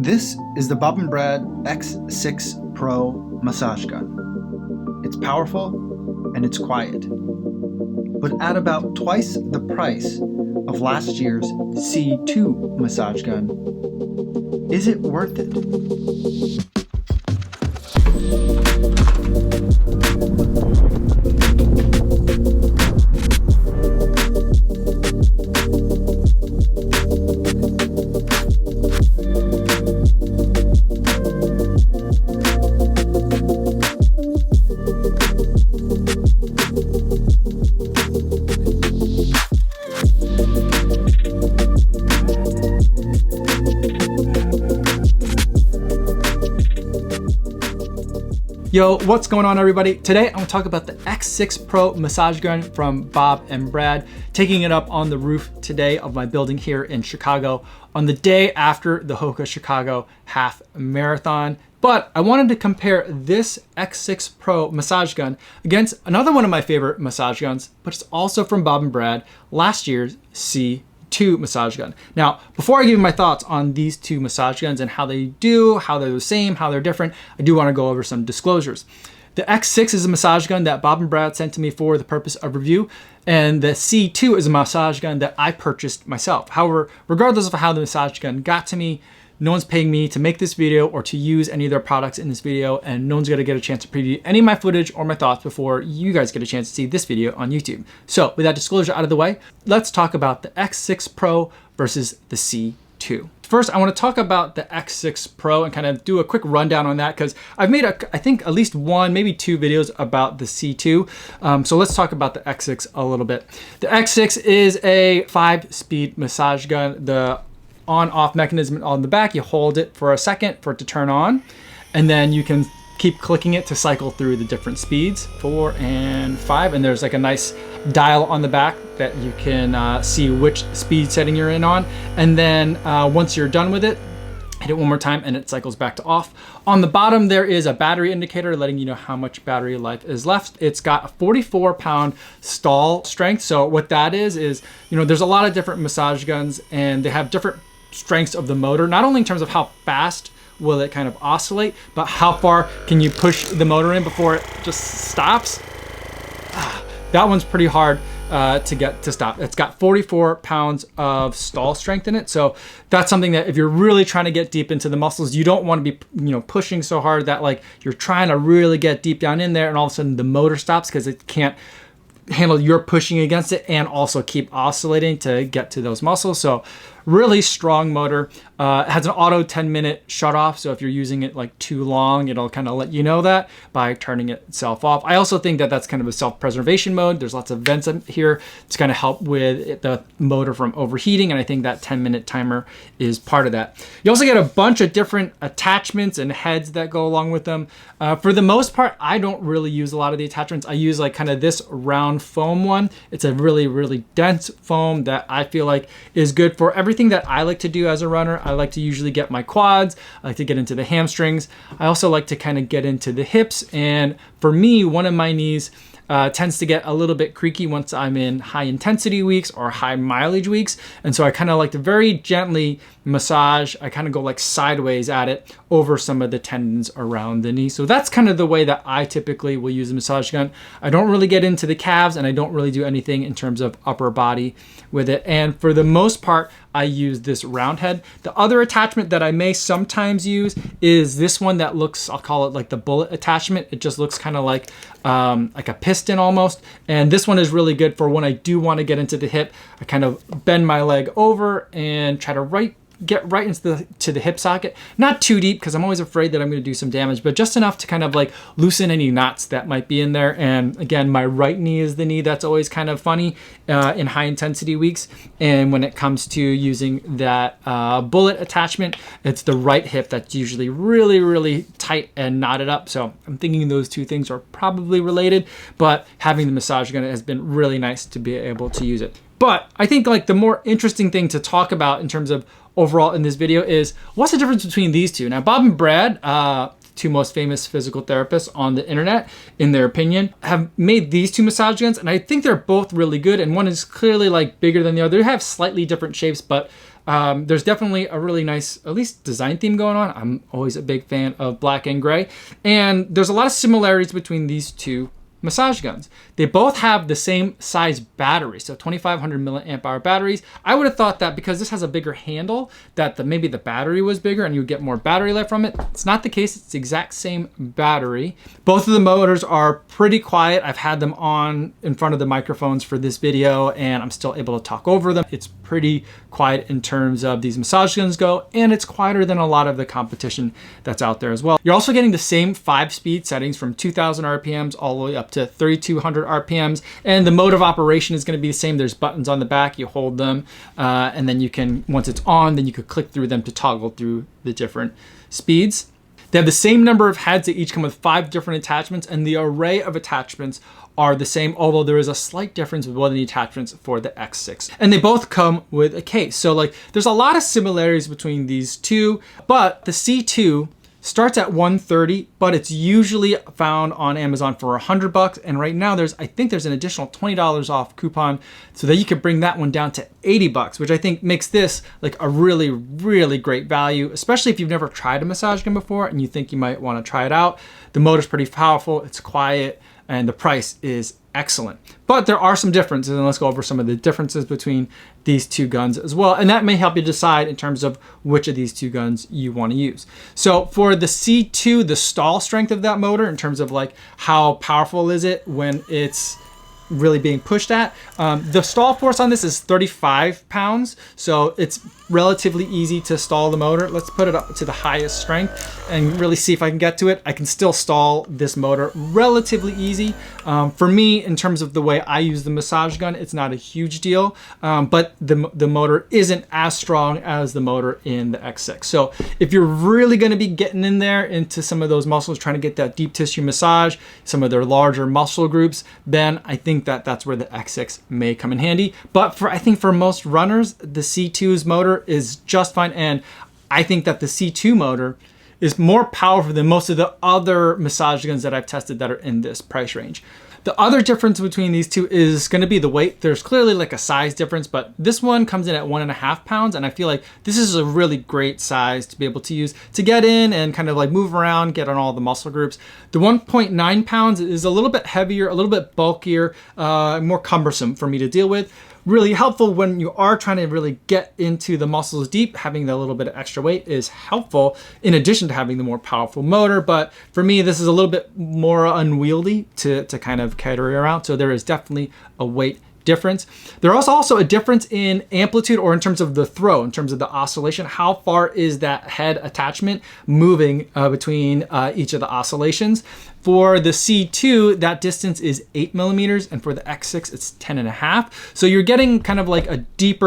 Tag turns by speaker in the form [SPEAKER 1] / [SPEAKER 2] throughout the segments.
[SPEAKER 1] This is the Bob & Brad X6 Pro massage gun. It's powerful and it's quiet, but at about twice the price of last year's C2 massage gun. Is it worth it?
[SPEAKER 2] Yo, what's going on everybody? Today I'm gonna talk about the X6 Pro massage gun from Bob and Brad, taking it up on the roof today of my building here in Chicago on the day after the Hoka Chicago half marathon. But I wanted to compare this X6 Pro massage gun against another one of my favorite massage guns, but it's also from Bob and Brad, last year's C2 massage gun. Now, before I give you my thoughts on these two massage guns and how they do, how they're the same, how they're different, I do want to go over some disclosures. The X6 is a massage gun that Bob and Brad sent to me for the purpose of review, and the C2 is a massage gun that I purchased myself. However, regardless of how the massage gun got to me, no one's paying me to make this video or to use any of their products in this video, and no one's gonna get a chance to preview any of my footage or my thoughts before you guys get a chance to see this video on YouTube. So with that disclosure out of the way, let's talk about the X6 Pro versus the C2. First, I wanna talk about the X6 Pro and kind of do a quick rundown on that because I've made, I think, at least one, maybe two videos about the C2. So let's talk about the X6 a little bit. The X6 is a 5-speed massage gun. The on-off mechanism on the back, you hold it for a second for it to turn on, and then you can keep clicking it to cycle through the different speeds, 4 and 5, and there's like a nice dial on the back that you can see which speed setting you're in on, and then once you're done with it, hit it one more time and it cycles back to off. On the bottom there is a battery indicator letting you know how much battery life is left. It's got a 44-pound stall strength. So what that is, you know, there's a lot of different massage guns and they have different strengths of the motor, not only in terms of how fast will it kind of oscillate, but how far can you push the motor in before it just stops. That one's pretty hard to get to stop. It's got 44 pounds of stall strength in it. So that's something that if you're really trying to get deep into the muscles, you don't want to be, you know, pushing so hard that like you're trying to really get deep down in there and all of a sudden the motor stops because it can't handle your pushing against it and also keep oscillating to get to those muscles. So really strong motor. It has an auto 10-minute shut off. So if you're using it like too long, it'll kind of let you know that by turning itself off. I also think that that's kind of a self-preservation mode. There's lots of vents in here to kind of help with the motor from overheating. And I think that 10-minute timer is part of that. You also get a bunch of different attachments and heads that go along with them. For the most part, I don't really use a lot of the attachments. I use like kind of this round foam one. It's a really, really dense foam that I feel like is good for everything that I like to do as a runner. I like to usually get my quads. I like to get into the hamstrings. I also like to kind of get into the hips. And for me, one of my knees tends to get a little bit creaky once I'm in high intensity weeks or high mileage weeks. And so I kind of like to very gently massage. I kind of go like sideways at it over some of the tendons around the knee. So that's kind of the way that I typically will use a massage gun. I don't really get into the calves and I don't really do anything in terms of upper body with it. And for the most part, I use this round head. The other attachment that I may sometimes use is this one that looks, I'll call it like the bullet attachment. It just looks kind of like a piston almost. And this one is really good for when I do want to get into the hip. I kind of bend my leg over and try to get right into the hip socket. Not too deep because I'm always afraid that I'm going to do some damage, but just enough to kind of like loosen any knots that might be in there. And again, my right knee is the knee that's always kind of funny in high intensity weeks. And when it comes to using that bullet attachment, it's the right hip that's usually really, really tight and knotted up. So I'm thinking those two things are probably related, but having the massage gun has been really nice to be able to use it. But I think like the more interesting thing to talk about in terms of overall in this video is what's the difference between these two? Now, Bob and Brad, two most famous physical therapists on the internet, in their opinion, have made these two massage guns, and I think they're both really good, and one is clearly like bigger than the other. They have slightly different shapes, but There's definitely a really nice, at least design theme going on. I'm always a big fan of black and gray. And there's a lot of similarities between these two massage guns. They both have the same size battery, so 2500 milliamp hour batteries. I would have thought that because this has a bigger handle, that maybe the battery was bigger and you would get more battery life from it. It's not the case. It's the exact same battery. Both of the motors are pretty quiet. I've had them on in front of the microphones for this video and I'm still able to talk over them. It's pretty quiet in terms of these massage guns go, and it's quieter than a lot of the competition that's out there as well. You're also getting the same 5-speed settings from 2000 RPMs all the way up to 3200 RPMs, and the mode of operation is going to be the same. There's buttons on the back, you hold them, and then you can, once it's on, then you could click through them to toggle through the different speeds. They have the same number of heads. They each come with 5 different attachments, and the array of attachments are the same, although there is a slight difference with one of the attachments for the X6. And they both come with a case. So like there's a lot of similarities between these two, but the C2 starts at $130, but it's usually found on Amazon for $100. And right now I think there's an additional $20 off coupon so that you could bring that one down to $80, which I think makes this like a really, really great value, especially if you've never tried a massage gun before and you think you might want to try it out. The motor's pretty powerful, it's quiet, and the price is excellent. But there are some differences, and let's go over some of the differences between these two guns as well. And that may help you decide in terms of which of these two guns you want to use. So for the C2, the stall strength of that motor in terms of like how powerful is it when it's really being pushed at. The stall force on this is 35 pounds, so it's relatively easy to stall the motor. Let's put it up to the highest strength and really see if I can get to it. I can still stall this motor relatively easy. For me, in terms of the way I use the massage gun, it's not a huge deal, but the motor isn't as strong as the motor in the X6. So if you're really gonna be getting in there into some of those muscles, trying to get that deep tissue massage, some of their larger muscle groups, then I think that's where the X6 may come in handy. But I think for most runners, the C2's motor is just fine. And I think that the C2 motor is more powerful than most of the other massage guns that I've tested that are in this price range. The other difference between these two is going to be the weight. There's clearly like a size difference, but this one comes in at 1.5 pounds. And I feel like this is a really great size to be able to use to get in and kind of like move around, get on all the muscle groups. The 1.9 pounds is a little bit heavier, a little bit bulkier, more cumbersome for me to deal with. Really helpful when you are trying to really get into the muscles deep. Having that little bit of extra weight is helpful in addition to having the more powerful motor. But for me, this is a little bit more unwieldy to kind of carry around. So there is definitely a weight difference. There is also a difference in amplitude, or in terms of the throw, in terms of the oscillation. How far is that head attachment moving between each of the oscillations? For the C2, that distance is 8 millimeters, and for the X6, it's 10.5. So you're getting kind of like a deep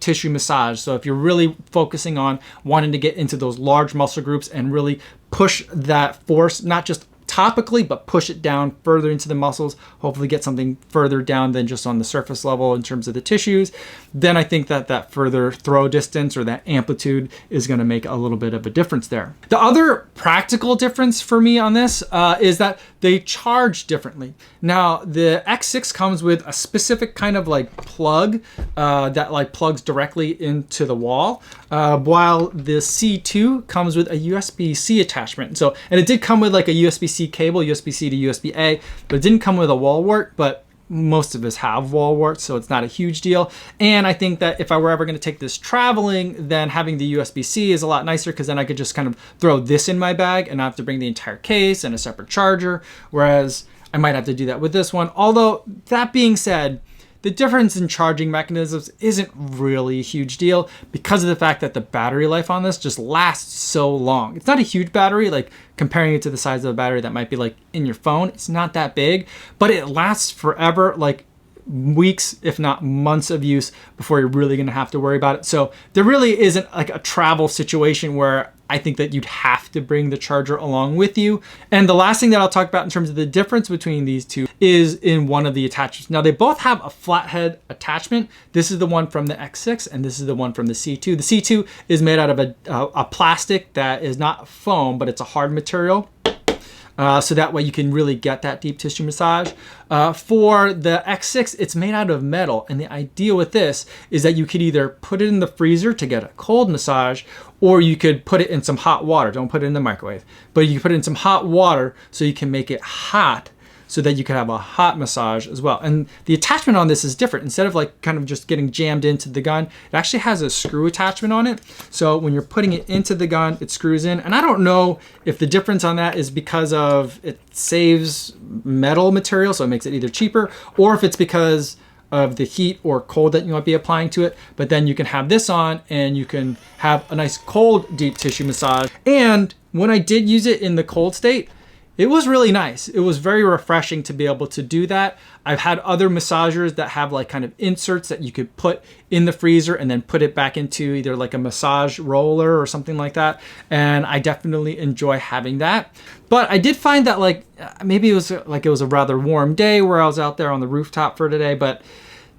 [SPEAKER 2] tissue massage. So if you're really focusing on wanting to get into those large muscle groups and really push that force, not just topically, but push it down further into the muscles, hopefully get something further down than just on the surface level in terms of the tissues, then I think that further throw distance or that amplitude is going to make a little bit of a difference there. The other practical difference for me on this is that they charge differently. Now, the X6 comes with a specific kind of like plug that like plugs directly into the wall, while the C2 comes with a USB-C attachment. So, and it did come with like a USB-C cable, USB-C to USB-A, but it didn't come with a wall wart, but most of us have wall warts, so it's not a huge deal. And I think that if I were ever going to take this traveling, then having the USB-C is a lot nicer, because then I could just kind of throw this in my bag and not have to bring the entire case and a separate charger, whereas I might have to do that with this one. Although, that being said, the difference in charging mechanisms isn't really a huge deal because of the fact that the battery life on this just lasts so long. It's not a huge battery, like comparing it to the size of a battery that might be like in your phone. It's not that big, but it lasts forever, like weeks, if not months of use before you're really gonna have to worry about it. So there really isn't like a travel situation where I think that you'd have to bring the charger along with you. And the last thing that I'll talk about in terms of the difference between these two is in one of the attachments. Now, they both have a flathead attachment. This is the one from the X6 and this is the one from the C2. The C2 is made out of a plastic that is not foam, but it's a hard material. so that way you can really get that deep tissue massage. For the X6, it's made out of metal, and the idea with this is that you could either put it in the freezer to get a cold massage, or you could put it in some hot water. Don't put it in the microwave, but you can put it in some hot water so you can make it hot, so that you can have a hot massage as well. And the attachment on this is different. Instead of like kind of just getting jammed into the gun, it actually has a screw attachment on it. So when you're putting it into the gun, it screws in. And I don't know if the difference on that is because of it saves metal material, so it makes it either cheaper, or if it's because of the heat or cold that you might be applying to it. But then you can have this on and you can have a nice cold deep tissue massage. And when I did use it in the cold state, it was really nice. It was very refreshing to be able to do that. I've had other massagers that have like kind of inserts that you could put in the freezer and then put it back into either like a massage roller or something like that. And I definitely enjoy having that. But I did find that like, maybe it was a rather warm day where I was out there on the rooftop for today, but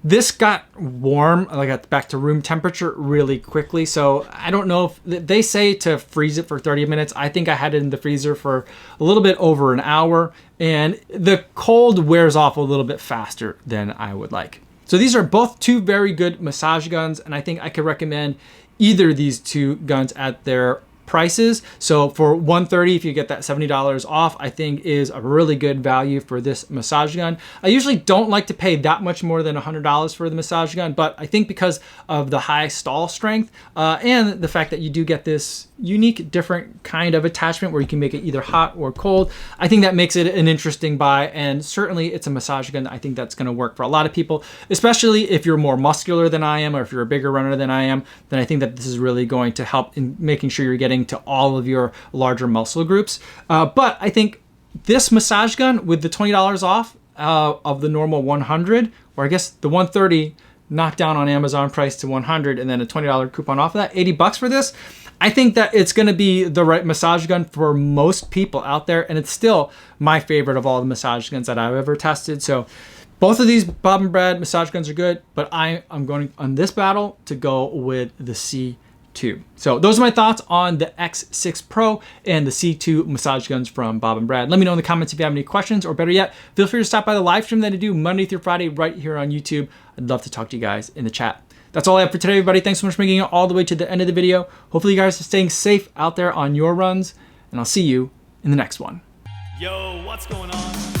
[SPEAKER 2] this got warm, like back to room temperature really quickly. So I don't know if they say to freeze it for 30 minutes. I think I had it in the freezer for a little bit over an hour, and the cold wears off a little bit faster than I would like. So these are both two very good massage guns, and I think I could recommend either of these two guns at their prices. So for $130, if you get that $70 off, I think is a really good value for this massage gun. I usually don't like to pay that much more than $100 for the massage gun, but I think because of the high stall strength and the fact that you do get this unique, different kind of attachment where you can make it either hot or cold, I think that makes it an interesting buy. And certainly it's a massage gun. I think that's going to work for a lot of people, especially if you're more muscular than I am, or if you're a bigger runner than I am, then I think that this is really going to help in making sure you're getting to all of your larger muscle groups. But I think this massage gun with the $20 off of the normal 100, or I guess the 130 knocked down on Amazon price to 100 and then a $20 coupon off of that, 80 bucks for this. I think that it's going to be the right massage gun for most people out there, and it's still my favorite of all the massage guns that I've ever tested. So both of these Bob and Brad massage guns are good, but I am going on this battle to go with the C2. So those are my thoughts on the X6 Pro and the C2 massage guns from Bob and Brad. Let me know in the comments if you have any questions, or better yet, feel free to stop by the live stream that I do Monday through Friday right here on YouTube. I'd love to talk to you guys in the chat. That's all I have for today, everybody. Thanks so much for making it all the way to the end of the video. Hopefully you guys are staying safe out there on your runs, and I'll see you in the next one.
[SPEAKER 3] Yo, what's going on?